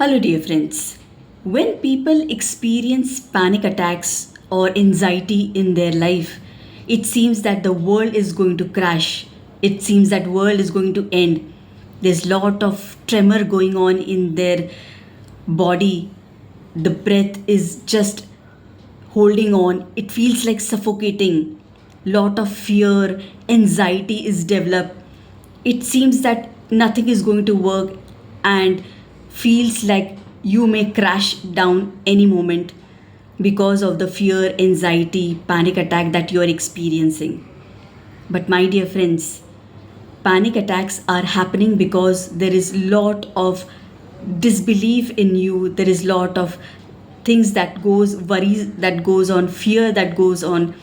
Hello, dear friends. When people experience panic attacks or anxiety in their life, it seems that the world is going to crash. It seems that world is going to end. There's lot of tremor going on in their body. The breath is just holding on. It feels like suffocating. Lot of fear, anxiety is developed. It seems that nothing is going to work and feels like you may crash down any moment because of the fear, anxiety, panic attack that you are experiencing. But my dear friends, panic attacks are happening because there is lot of disbelief in you. There is lot of things that goes worries that goes on, fear that goes on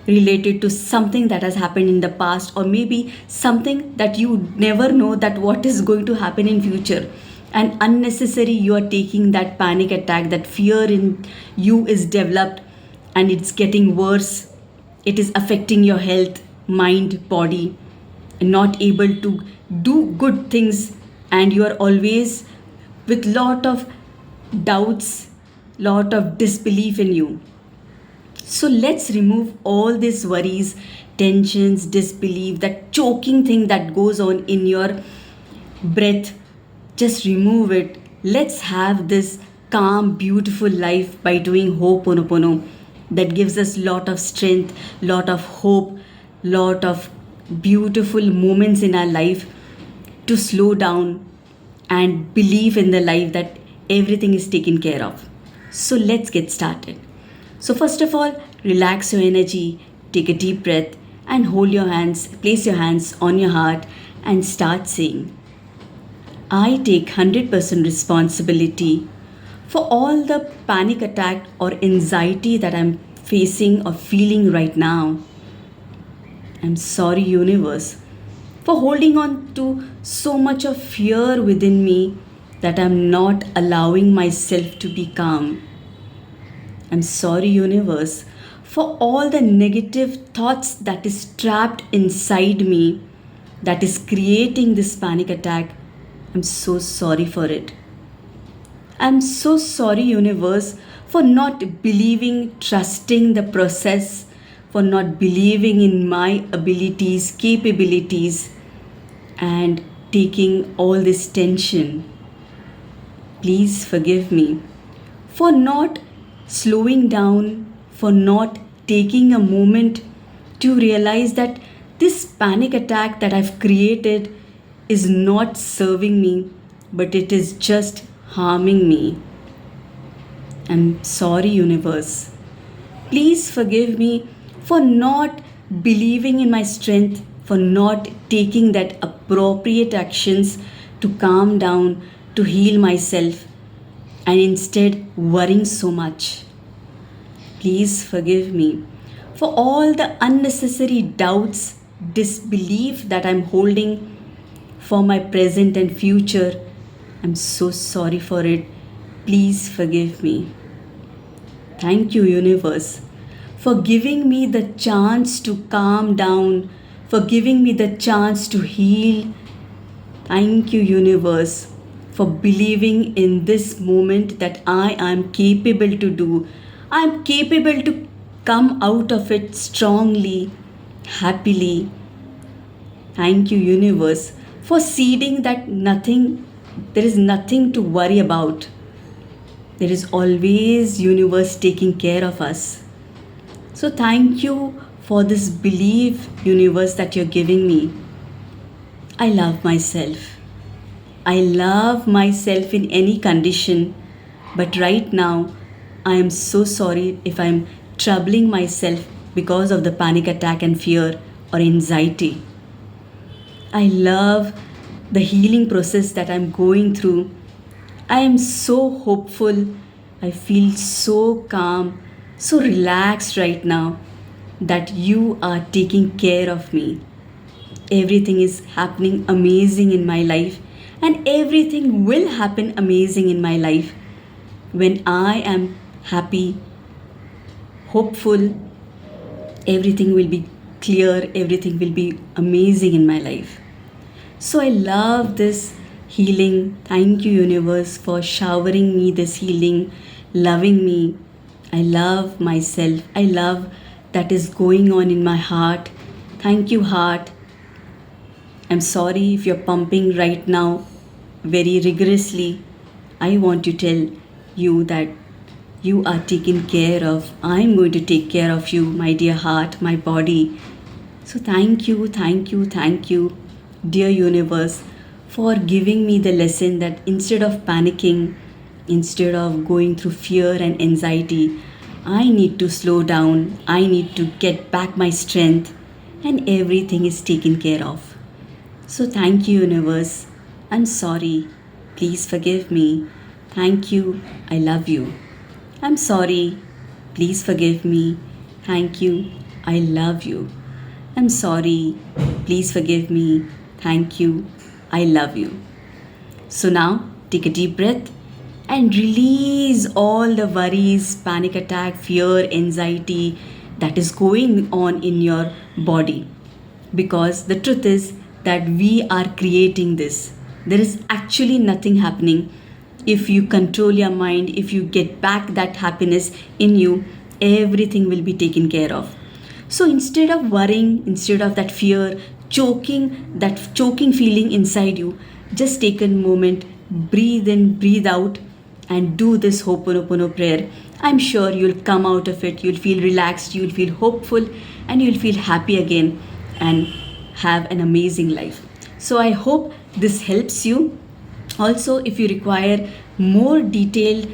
related to something that has happened in the past, or maybe something that you never know that what is going to happen in future. And unnecessary you are taking that panic attack, that fear in you is developed, and it's getting worse. It is affecting your health, mind, body, not able to do good things, and you are always with lot of doubts, lot of disbelief in you. So let's remove all these worries, tensions, disbelief, that choking thing that goes on in your breath. Just remove it. Let's have this calm, beautiful life by doing Ho'oponopono. That gives us lot of strength, lot of hope, lot of beautiful moments in our life to slow down and believe in the life that everything is taken care of. So let's get started. So, first of all, relax your energy, take a deep breath, and hold your hands, place your hands on your heart, and start saying, I take 100% responsibility for all the panic attack or anxiety that I'm facing or feeling right now. I'm sorry, universe, for holding on to so much of fear within me that I'm not allowing myself to be calm. I'm sorry, universe, for all the negative thoughts that is trapped inside me that is creating this panic attack. I'm so sorry for it. I'm so sorry, universe, for not believing, trusting the process, for not believing in my abilities, capabilities, and taking all this tension. Please forgive me for not slowing down, for not taking a moment to realize that this panic attack that I've created is not serving me, but it is just harming me. I'm sorry, universe. Please forgive me for not believing in my strength, for not taking that appropriate actions to calm down, to heal myself, and instead worrying so much. Please forgive me for all the unnecessary doubts, disbelief that I'm holding for my present and future. I'm so sorry for it. Please forgive me. Thank you, universe, for giving me the chance to calm down, for giving me the chance to heal. Thank you, universe, for believing in this moment that I am capable to do. I am capable to come out of it strongly, happily. Thank you, universe, for seeding that there is nothing to worry about. There is always universe taking care of us. So thank you for this belief, universe, that you're giving me. I love myself. I love myself in any condition, but right now I am so sorry if I'm troubling myself because of the panic attack and fear or anxiety. I love the healing process that I'm going through. I am so hopeful. I feel so calm, so relaxed right now that you are taking care of me. Everything is happening amazing in my life, and everything will happen amazing in my life when I am happy, hopeful. Everything will be clear, everything will be amazing in my life. So I love this healing. Thank you, universe, for showering me this healing, loving me. I love myself. I love that is going on in my heart. Thank you, heart. I'm sorry if you're pumping right now very rigorously. I want to tell you that you are taken care of. I'm going to take care of you, my dear heart, my body. So thank you, thank you, thank you, dear universe, for giving me the lesson that instead of panicking, instead of going through fear and anxiety, I need to slow down, I need to get back my strength, and everything is taken care of. So thank you, universe. I'm sorry. Please forgive me. Thank you. I love you. I'm sorry. Please forgive me. Thank you. I love you. I'm sorry. Please forgive me. Thank you. I love you. So now take a deep breath and release all the worries, panic attack, fear, anxiety that is going on in your body. Because the truth is that we are creating this. There is actually nothing happening. If you control your mind, if you get back that happiness in you, everything will be taken care of. So instead of worrying, instead of that fear, that choking feeling inside you, just take a moment, breathe in, breathe out, and do this Ho'oponopono prayer. I'm sure you'll come out of it, you'll feel relaxed, you'll feel hopeful, and you'll feel happy again and have an amazing life. So I hope this helps you. Also, if you require more detailed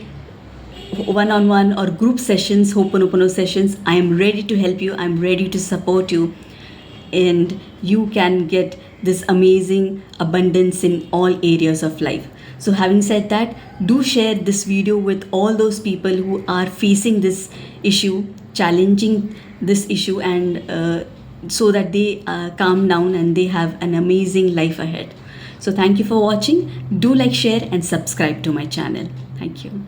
one-on-one or group sessions, Ho'oponopono sessions, I am ready to help you. I'm ready to support you. And you can get this amazing abundance in all areas of life. So having said that, do share this video with all those people who are facing this issue, challenging this issue, and so that they calm down and they have an amazing life ahead. So thank you for watching. Do like, share, and subscribe to my channel. Thank you.